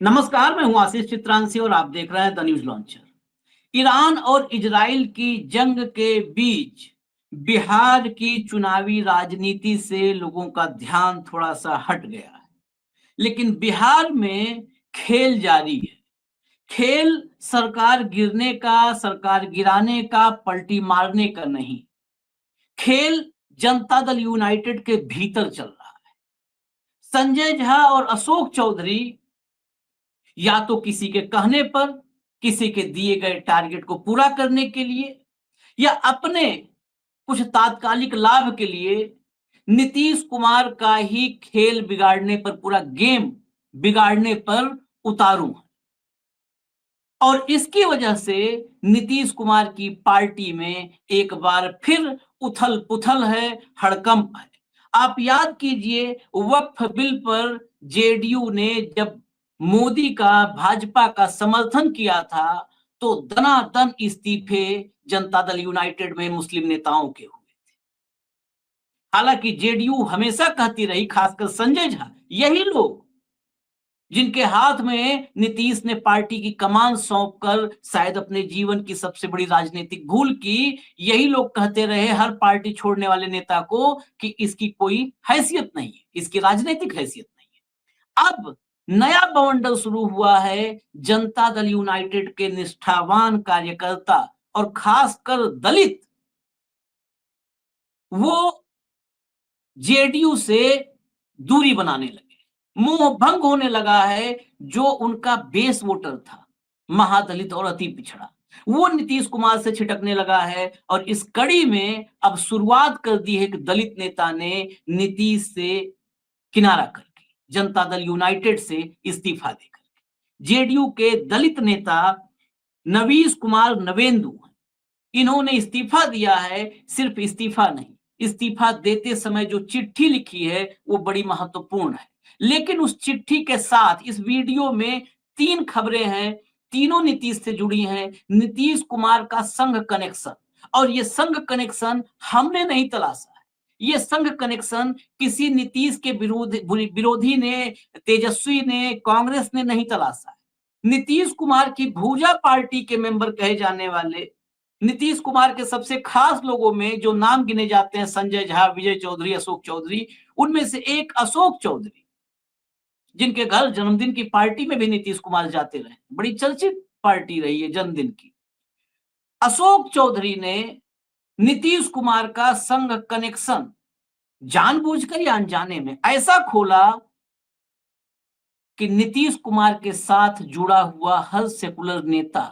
नमस्कार, मैं हूं आशीष चित्रांशी और आप देख रहे हैं द न्यूज लॉन्चर। ईरान और इजराइल की जंग के बीच बिहार की चुनावी राजनीति से लोगों का ध्यान थोड़ा सा हट गया है, लेकिन बिहार में खेल जारी है। खेल सरकार गिरने का, सरकार गिराने का, पलटी मारने का नहीं। खेल जनता दल यूनाइटेड के भीतर चल रहा है। संजय झा और अशोक चौधरी या तो किसी के कहने पर, किसी के दिए गए टारगेट को पूरा करने के लिए या अपने कुछ तात्कालिक लाभ के लिए नीतीश कुमार का ही खेल बिगाड़ने पर, पूरा गेम बिगाड़ने पर उतारू है। और इसकी वजह से नीतीश कुमार की पार्टी में एक बार फिर उथल पुथल है, हड़कंप है। आप याद कीजिए, वक्फ बिल पर जेडीयू ने जब मोदी का, भाजपा का समर्थन किया था तो दनादन इस्तीफे जनता दल यूनाइटेड में मुस्लिम नेताओं के हुए थे। हालांकि जेडीयू हमेशा कहती रही, खासकर संजय झा, यही लोग जिनके हाथ में नीतीश ने पार्टी की कमान सौंपकर शायद अपने जीवन की सबसे बड़ी राजनीतिक भूल की, यही लोग कहते रहे हर पार्टी छोड़ने वाले नेता को कि इसकी कोई हैसियत नहीं है, इसकी राजनीतिक हैसियत नहीं है। अब नया बवंडर शुरू हुआ है। जनता दल यूनाइटेड के निष्ठावान कार्यकर्ता और खासकर दलित, वो जेडीयू से दूरी बनाने लगे। मोह भंग होने लगा है। जो उनका बेस वोटर था, महादलित और अति पिछड़ा, वो नीतीश कुमार से छिटकने लगा है। और इस कड़ी में अब शुरुआत कर दी है कि दलित नेता ने नीतीश से किनारा करके, जनता दल यूनाइटेड से इस्तीफा देकर, जेडीयू के दलित नेता नवीश कुमार नवेंदु, इन्होंने इस्तीफा दिया है। सिर्फ इस्तीफा नहीं, इस्तीफा देते समय जो चिट्ठी लिखी है वो बड़ी महत्वपूर्ण है। लेकिन उस चिट्ठी के साथ इस वीडियो में 3 खबरें हैं, तीनों नीतीश से जुड़ी हैं। नीतीश कुमार का संघ कनेक्शन, और ये संघ कनेक्शन हमने नहीं तलाशा है। ये संघ कनेक्शन किसी नीतीश के विरोधी ने, तेजस्वी ने, कांग्रेस ने नहीं तलाशा है। नीतीश कुमार की भूजा पार्टी के मेंबर कहे जाने वाले, नीतीश कुमार के सबसे खास लोगों में जो नाम गिने जाते हैं, संजय झा, विजय चौधरी, अशोक चौधरी, उनमें से एक अशोक चौधरी, जिनके घर जन्मदिन की पार्टी में भी नीतीश कुमार जाते रहे, बड़ी चर्चित पार्टी रही है जन्मदिन की। अशोक चौधरी ने नीतीश कुमार का संघ कनेक्शन जानबूझकर या अनजाने में ऐसा खोला कि नीतीश कुमार के साथ जुड़ा हुआ हर सेकुलर नेता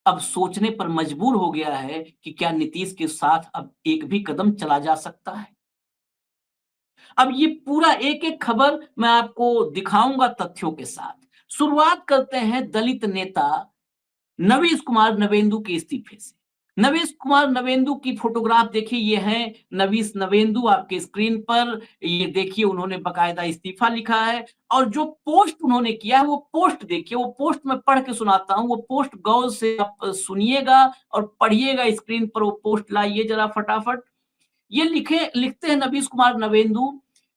अब सोचने पर मजबूर हो गया है कि क्या नीतीश के साथ अब एक भी कदम चला जा सकता है। अब ये पूरा एक-एक खबर मैं आपको दिखाऊंगा तथ्यों के साथ। शुरुआत करते हैं दलित नेता नवीश कुमार नवेंदु के इस्तीफे से। नवीश कुमार नवेंदु की फोटोग्राफ देखिए, ये है नवीश नवेंदु आपके स्क्रीन पर। ये देखिए, उन्होंने बकायदा इस्तीफा लिखा है और जो पोस्ट उन्होंने किया है वो पोस्ट देखिए। वो पोस्ट मैं पढ़ के सुनाता हूँ, वो पोस्ट गौर से आप सुनिएगा और पढ़िएगा। स्क्रीन पर वो पोस्ट लाइए जरा फटाफट। ये लिखते हैं नवीश कुमार नवेंदु,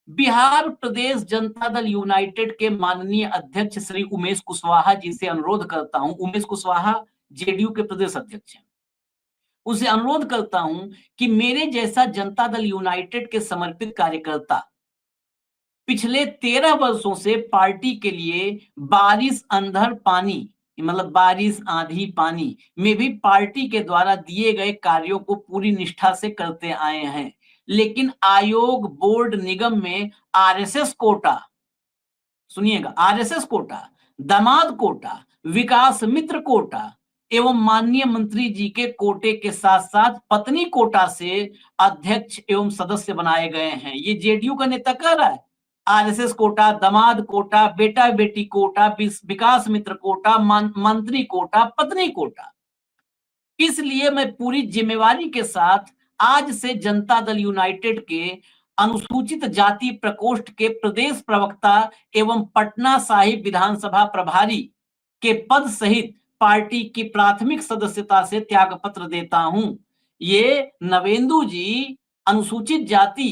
बिहार प्रदेश जनता दल यूनाइटेड के माननीय अध्यक्ष श्री उमेश कुशवाहा जी से अनुरोध करता हूं। उमेश कुशवाहा जेडीयू के प्रदेश अध्यक्ष हैं। उसे अनुरोध करता हूं कि मेरे जैसा जनता दल यूनाइटेड के समर्पित कार्यकर्ता पिछले 13 वर्षों से पार्टी के लिए बारिश अंधर पानी, मतलब बारिश आंधी पानी में भी पार्टी के द्वारा दिए गए कार्यों को पूरी निष्ठा से करते आए हैं। लेकिन आयोग, बोर्ड, निगम में आरएसएस कोटा, सुनिएगा, आरएसएस कोटा, दामाद कोटा, विकास मित्र कोटा एवं माननीय मंत्री जी के कोटे के साथ साथ पत्नी कोटा से अध्यक्ष एवं सदस्य बनाए गए हैं। ये जेडीयू का नेता कह रहा है। आरएसएस कोटा, दामाद कोटा, बेटा बेटी कोटा, विकास मित्र कोटा, मंत्री कोटा, पत्नी कोटा। इसलिए मैं पूरी जिम्मेवारी के साथ आज से जनता दल यूनाइटेड के अनुसूचित जाति प्रकोष्ठ के प्रदेश प्रवक्ता एवं पटना साहिब विधानसभा प्रभारी के पद सहित पार्टी की प्राथमिक सदस्यता से त्यागपत्र देता हूं। ये नवेंदु जी अनुसूचित जाति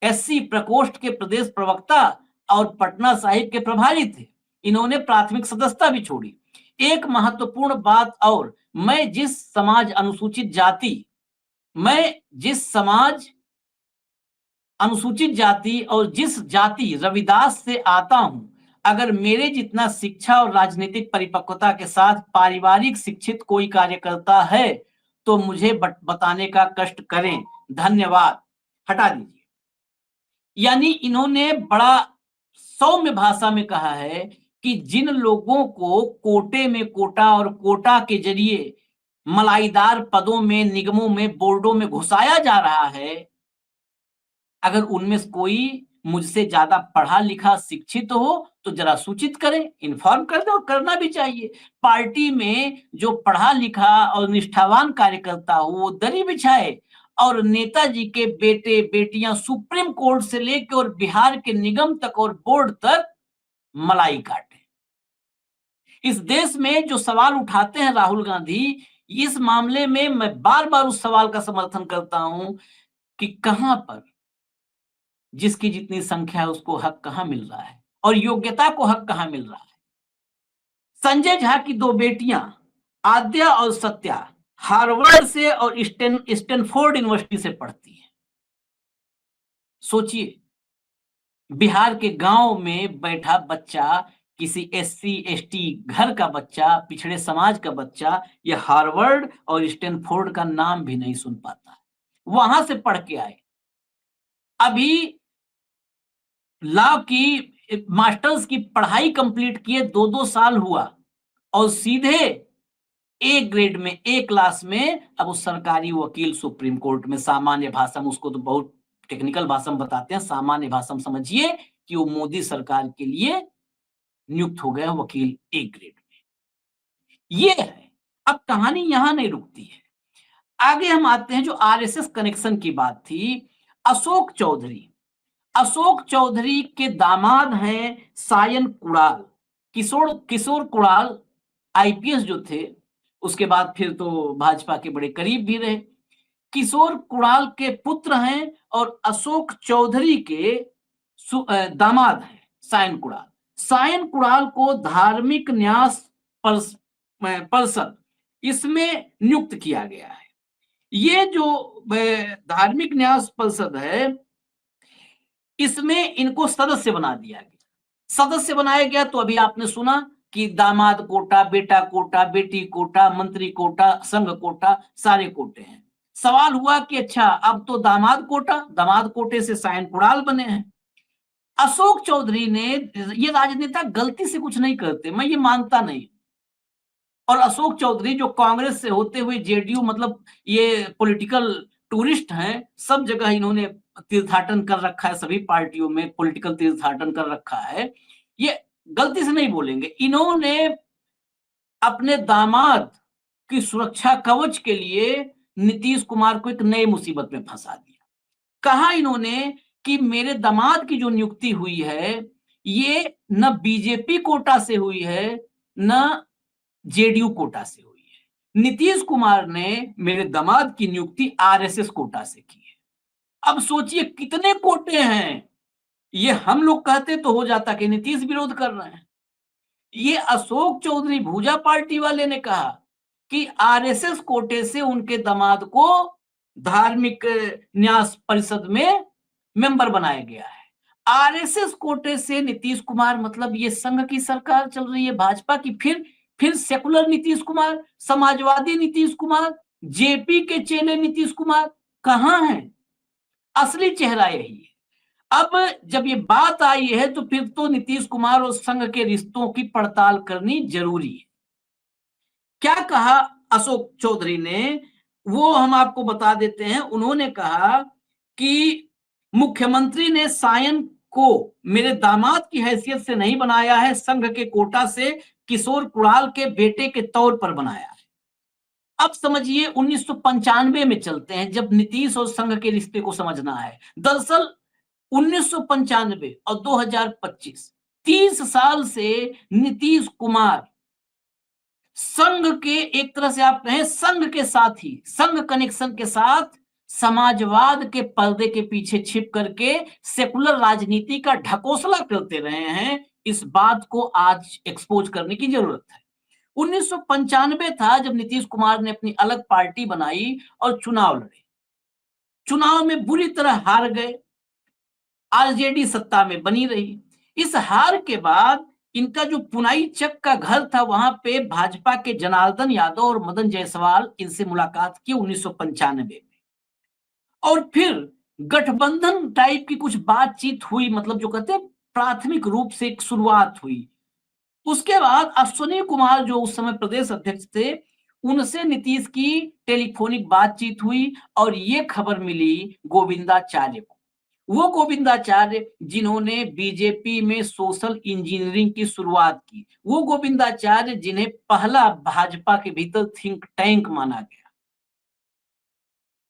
एससी प्रकोष्ठ के प्रदेश प्रवक्ता और पटना साहिब के प्रभारी थे। इन्होंने प्राथमिक सदस्यता भी छोड़ी। एक महत्वपूर्ण बात और, मैं जिस समाज अनुसूचित जाति और जिस जाति रविदास से आता हूं, अगर मेरे जितना शिक्षा और राजनीतिक परिपक्वता के साथ पारिवारिक शिक्षित कोई कार्यकर्ता है तो मुझे बताने का कष्ट करें। धन्यवाद। हटा दीजिए। यानी इन्होंने बड़ा सौम्य भाषा में कहा है कि जिन लोगों को कोटे में कोटा और कोटा के जरिए मलाईदार पदों में, निगमों में, बोर्डों में घुसाया जा रहा है, अगर उनमें से कोई मुझसे ज्यादा पढ़ा लिखा शिक्षित हो तो जरा सूचित करें, इन्फॉर्म कर दो, करना भी चाहिए। पार्टी में जो पढ़ा लिखा और निष्ठावान कार्यकर्ता हो वो दरी बिछाए और नेताजी के बेटे बेटियां सुप्रीम कोर्ट से लेकर और बिहार के निगम तक और बोर्ड तक मलाई काटे। इस देश में जो सवाल उठाते हैं राहुल गांधी, इस मामले में मैं बार बार उस सवाल का समर्थन करता हूं कि कहां पर जिसकी जितनी संख्या है उसको हक कहां मिल रहा है और योग्यता को हक कहां मिल रहा है। संजय झा की दो बेटियां आद्या और सत्या हार्वर्ड से और स्टैनफोर्ड यूनिवर्सिटी से पढ़ती हैं। सोचिए, बिहार के गांव में बैठा बच्चा, किसी एससी एसटी घर का बच्चा, पिछड़े समाज का बच्चा, यह हार्वर्ड और स्टैनफोर्ड का नाम भी नहीं सुन पाता। वहां से पढ़ के आए, अभी लॉ की मास्टर्स की पढ़ाई कंप्लीट किए 2-2 साल हुआ और सीधे ए ग्रेड में, ए क्लास में अब वो सरकारी वकील सुप्रीम कोर्ट में। सामान्य भाषा में, उसको तो बहुत टेक्निकल भाषा में बताते हैं, सामान्य भाषा में समझिए कि वो मोदी सरकार के लिए नियुक्त हो गए वकील ए ग्रेड में। ये है। अब कहानी यहां नहीं रुकती है, आगे हम आते हैं। जो आरएसएस कनेक्शन की बात थी, अशोक चौधरी के दामाद हैं सायन कुणाल, किशोर कुणाल आईपीएस जो थे, उसके बाद फिर तो भाजपा के बड़े करीब भी रहे। किशोर कुणाल के पुत्र हैं और अशोक चौधरी के दामाद हैं सायन कुणाल। सायन कुणाल को धार्मिक न्यास परिषद इसमें नियुक्त किया गया है। ये जो धार्मिक न्यास परिषद है, इसमें इनको सदस्य बना दिया गया। सदस्य बनाया गया तो अभी आपने सुना कि दामाद कोटा, बेटा कोटा, बेटी कोटा, मंत्री कोटा, संघ कोटा, सारे कोटे हैं। सवाल हुआ कि अच्छा, अब तो दामाद कोटे से सायन कुणाल बने हैं। अशोक चौधरी ने, ये राजनेता गलती से कुछ नहीं करते, मैं ये मानता नहीं। और अशोक चौधरी जो कांग्रेस से होते हुए जेडीयू, मतलब ये पॉलिटिकल टूरिस्ट हैं, सब जगह इन्होंने तीर्थाटन कर रखा है, सभी पार्टियों में पॉलिटिकल तीर्थाटन कर रखा है। ये गलती से नहीं बोलेंगे। इन्होंने अपने दामाद की सुरक्षा कवच के लिए नीतीश कुमार को एक नई मुसीबत में फंसा दिया। कहा इन्होंने कि मेरे दामाद की जो नियुक्ति हुई है ये न बीजेपी कोटा से हुई है न जेडीयू कोटा से हुई है। नीतीश कुमार ने मेरे दामाद की नियुक्ति आरएसएस कोटा से की है। अब सोचिए कितने कोटे हैं। ये हम लोग कहते तो हो जाता कि नीतीश विरोध कर रहे हैं। ये अशोक चौधरी भूजा पार्टी वाले ने कहा कि आरएसएस कोटे से उनके दामाद को धार्मिक न्यास परिषद में मेंबर बनाया गया है। आरएसएस कोटे से नीतीश कुमार, मतलब ये संघ की सरकार चल रही है भाजपा की। फिर सेकुलर नीतीश कुमार, समाजवादी नीतीश कुमार, जेपी के चेले नीतीश कुमार कहां हैं? असली चेहरा यही है। अब जब ये बात आई है तो फिर तो नीतीश कुमार और संघ के रिश्तों की पड़ताल करनी जरूरी है। क्या कहा अशोक चौधरी ने, वो हम आपको बता देते हैं। उन्होंने कहा कि मुख्यमंत्री ने सायन को मेरे दामाद की हैसियत से नहीं बनाया है, संघ के कोटा से किशोर कुणाल के बेटे के तौर पर बनाया है। अब समझिए 1995 में चलते हैं, जब नीतीश और संघ के रिश्ते को समझना है। दरअसल 1995 और 2025, 30 साल से नीतीश कुमार संघ के, एक तरह से आप कहें संघ के साथ ही, संघ कनेक्शन के साथ समाजवाद के पर्दे के पीछे छिप करके सेकुलर राजनीति का ढकोसला करते रहे हैं। इस बात को आज एक्सपोज करने की जरूरत है। 1995 था जब नीतीश कुमार ने अपनी अलग पार्टी बनाई और चुनाव लड़े। चुनाव में बुरी तरह हार गए। आरजेडी सत्ता में बनी रही। इस हार के बाद इनका जो पुनाई चक का घर था, वहां पे भाजपा के जनार्दन यादव और मदन जायसवाल इनसे मुलाकात की 1995 में। और फिर गठबंधन टाइप की कुछ बातचीत हुई, मतलब जो कहते हैं प्राथमिक रूप से एक शुरुआत हुई। उसके बाद अश्विनी कुमार जो उस समय प्रदेश अध्यक्ष थे, उनसे नीतीश की टेलीफोनिक बातचीत हुई और ये खबर मिली गोविंदाचार्य को। वो गोविंदाचार्य जिन्होंने बीजेपी में सोशल इंजीनियरिंग की शुरुआत की, वो गोविंदाचार्य जिन्हें पहला भाजपा के भीतर थिंक टैंक माना गया।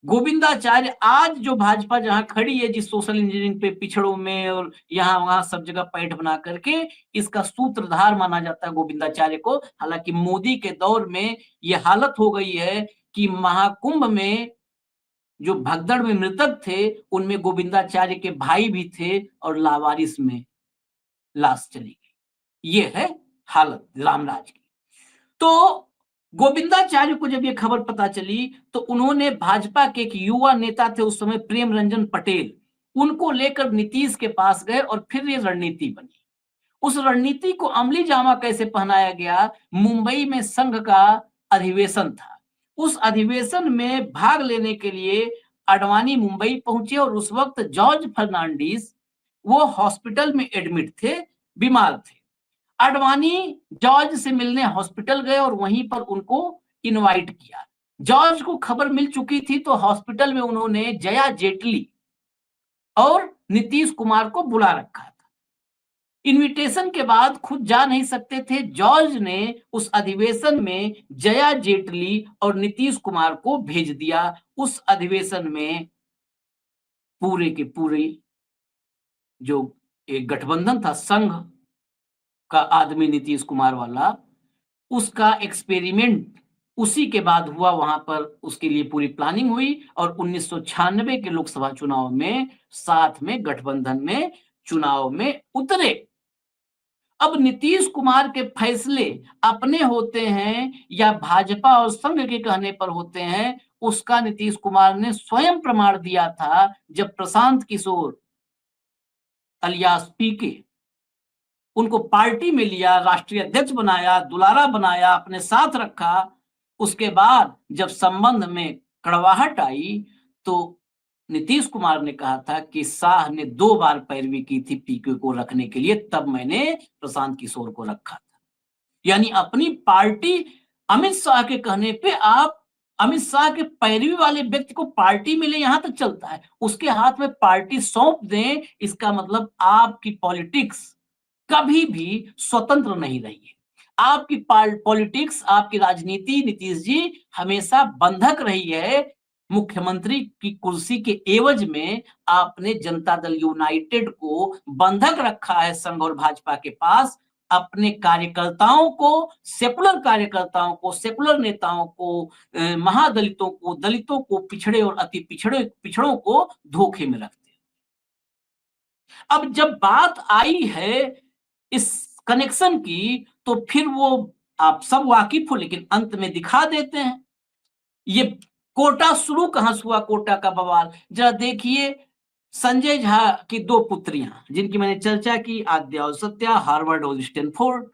गोविंदाचार्य आज जो भाजपा जहां खड़ी है, जिस सोशल इंजीनियरिंग पे पिछड़ों में और यहाँ वहां सब जगह पैठ बना करके, इसका सूत्रधार माना जाता है गोविंदाचार्य को। हालांकि मोदी के दौर में ये हालत हो गई है कि महाकुंभ में जो भगदड़ में मृतक थे, उनमें गोविंदाचार्य के भाई भी थे और लावारिस में लाश चली गई। ये है हालत रामराज की। तो गोविंदाचार्य को जब ये खबर पता चली तो उन्होंने भाजपा के एक युवा नेता थे उस समय, प्रेम रंजन पटेल, उनको लेकर नीतीश के पास गए और फिर ये रणनीति बनी। उस रणनीति को अमली जामा कैसे पहनाया गया? मुंबई में संघ का अधिवेशन था। उस अधिवेशन में भाग लेने के लिए आडवाणी मुंबई पहुंचे और उस वक्त जॉर्ज फर्नांडिस वो हॉस्पिटल में एडमिट थे, बीमार थे। आडवाणी जॉर्ज से मिलने हॉस्पिटल गए और वहीं पर उनको इनवाइट किया। जॉर्ज को खबर मिल चुकी थी तो हॉस्पिटल में उन्होंने जया जेटली और नीतीश कुमार को बुला रखा था। इनविटेशन के बाद खुद जा नहीं सकते थे, जॉर्ज ने उस अधिवेशन में जया जेटली और नीतीश कुमार को भेज दिया। उस अधिवेशन में पूरे के पूरे जो एक गठबंधन था, संघ का आदमी नीतीश कुमार वाला, उसका एक्सपेरिमेंट उसी के बाद हुआ। वहां पर उसके लिए पूरी प्लानिंग हुई और 1996 के लोकसभा चुनाव में साथ में गठबंधन में चुनाव में उतरे। अब नीतीश कुमार के फैसले अपने होते हैं या भाजपा और संघ के कहने पर होते हैं, उसका नीतीश कुमार ने स्वयं प्रमाण दिया था जब प्रशांत किशोर अलियास पीके उनको पार्टी में लिया, राष्ट्रीय अध्यक्ष बनाया, दुलारा बनाया, अपने साथ रखा। उसके बाद जब संबंध में कड़वाहट आई तो नीतीश कुमार ने कहा था कि शाह ने 2 बार पैरवी की थी पीके को रखने के लिए, तब मैंने प्रशांत किशोर को रखा था। यानी अपनी पार्टी, अमित शाह के कहने पे आप अमित शाह के पैरवी वाले व्यक्ति को पार्टी मिले, यहां तक चलता है। उसके हाथ में पार्टी सौंप दें, इसका मतलब आपकी पॉलिटिक्स कभी भी स्वतंत्र नहीं रही है। आपकी पॉलिटिक्स, आपकी राजनीति नीतीश जी हमेशा बंधक रही है। मुख्यमंत्री की कुर्सी के एवज में आपने जनता दल यूनाइटेड को बंधक रखा है संघ और भाजपा के पास। अपने कार्यकर्ताओं को, सेकुलर कार्यकर्ताओं को, सेकुलर नेताओं को, महादलितों को, दलितों को, पिछड़े और अति पिछड़ों को धोखे में रखते हैं। अब जब बात आई है इस कनेक्शन की तो फिर वो आप सब वाकिफ हो, लेकिन अंत में दिखा देते हैं। ये कोटा शुरू कहां से हुआ, कोटा का बवाल जरा देखिए। संजय झा की 2 पुत्रियां जिनकी मैंने चर्चा की, आद्या और सत्या, हार्वर्ड और स्टैनफोर्ड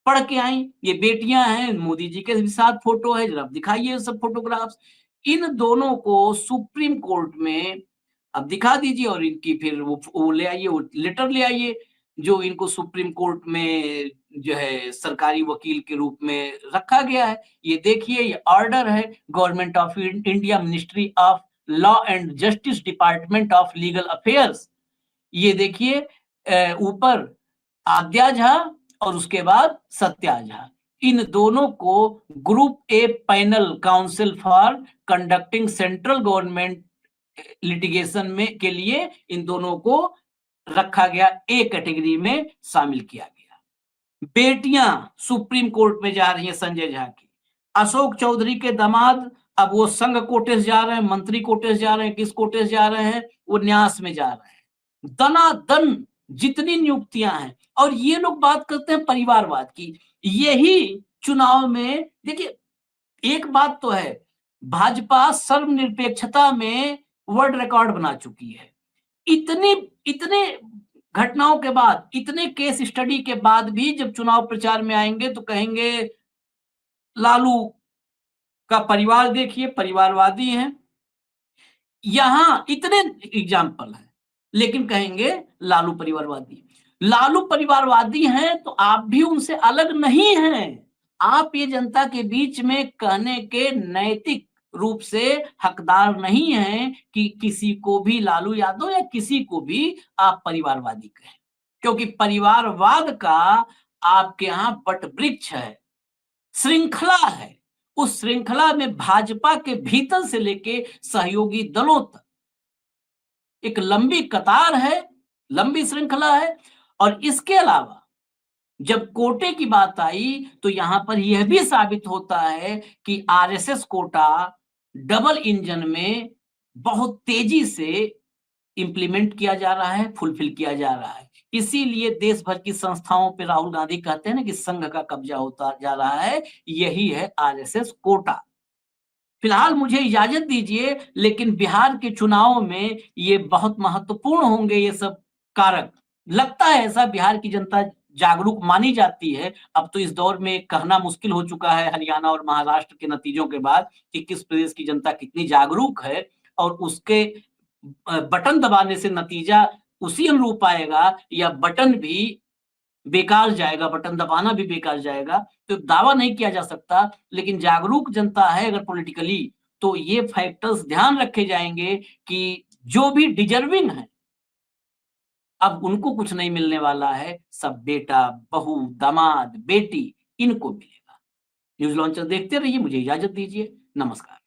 पढ़ के आई। ये बेटियां हैं, मोदी जी के भी साथ फोटो है, जरा दिखाइए सब फोटोग्राफ्स। इन दोनों को सुप्रीम कोर्ट में अब दिखा दीजिए और इनकी फिर वो ले आइए, वो लेटर ले आइए जो इनको सुप्रीम कोर्ट में जो है सरकारी वकील के रूप में रखा गया है। ये देखिए, ये ऑर्डर है government of India, ministry of law and justice, department of legal affairs. ये देखिए ऊपर आद्या झा और उसके बाद सत्या झा, इन दोनों को group A panel council for conducting central government litigation में के लिए इन दोनों को रखा गया, ए कैटेगरी में शामिल किया गया। बेटियां सुप्रीम कोर्ट में जा रही हैं संजय झा की। अशोक चौधरी के दामाद अब वो संघ कोटे से जा रहे हैं, मंत्री कोटे से जा रहे हैं, किस कोटे से जा रहे हैं, वो न्यास में जा रहे हैं। दनादन जितनी नियुक्तियां हैं, और ये लोग बात करते हैं परिवारवाद की। यही चुनाव में देखिए, एक बात तो है, भाजपा सर्वनिरपेक्षता में वर्ल्ड रिकॉर्ड बना चुकी है। इतनी इतने घटनाओं के बाद, इतने केस स्टडी के बाद भी जब चुनाव प्रचार में आएंगे तो कहेंगे लालू का परिवार देखिए परिवारवादी हैं। यहां इतने एग्जाम्पल हैं, लेकिन कहेंगे लालू परिवारवादी। लालू परिवारवादी हैं तो आप भी उनसे अलग नहीं हैं। आप ये जनता के बीच में कहने के नैतिक रूप से हकदार नहीं हैं कि किसी को भी लालू यादव या किसी को भी आप परिवारवादी कहें, क्योंकि परिवारवाद का आपके यहां वट वृक्ष है, श्रृंखला है। उस श्रृंखला में भाजपा के भीतर से लेके सहयोगी दलों तक एक लंबी कतार है, लंबी श्रृंखला है। और इसके अलावा जब कोटे की बात आई तो यहां पर यह भी साबित होता है कि आरएसएस कोटा डबल इंजन में बहुत तेजी से इंप्लीमेंट किया जा रहा है, फुलफिल किया जा रहा है। इसीलिए देश भर की संस्थाओं पे राहुल गांधी कहते हैं ना कि संघ का कब्जा होता जा रहा है, यही है आरएसएस कोटा। फिलहाल मुझे इजाजत दीजिए, लेकिन बिहार के चुनाव में ये बहुत महत्वपूर्ण होंगे ये सब कारक। लगता है ऐसा, बिहार की जनता जागरूक मानी जाती है। अब तो इस दौर में कहना मुश्किल हो चुका है हरियाणा और महाराष्ट्र के नतीजों के बाद कि किस प्रदेश की जनता कितनी जागरूक है, और उसके बटन दबाने से नतीजा उसी अनुरूप आएगा या बटन भी बेकार जाएगा, बटन दबाना भी बेकार जाएगा। तो दावा नहीं किया जा सकता, लेकिन जागरूक जनता है अगर पॉलिटिकली, तो ये फैक्टर्स ध्यान रखे जाएंगे कि जो भी डिजर्विंग है अब उनको कुछ नहीं मिलने वाला है, सब बेटा, बहू, दामाद, बेटी इनको मिलेगा। न्यूज़ लॉन्चर देखते रहिए, मुझे इजाजत दीजिए। नमस्कार।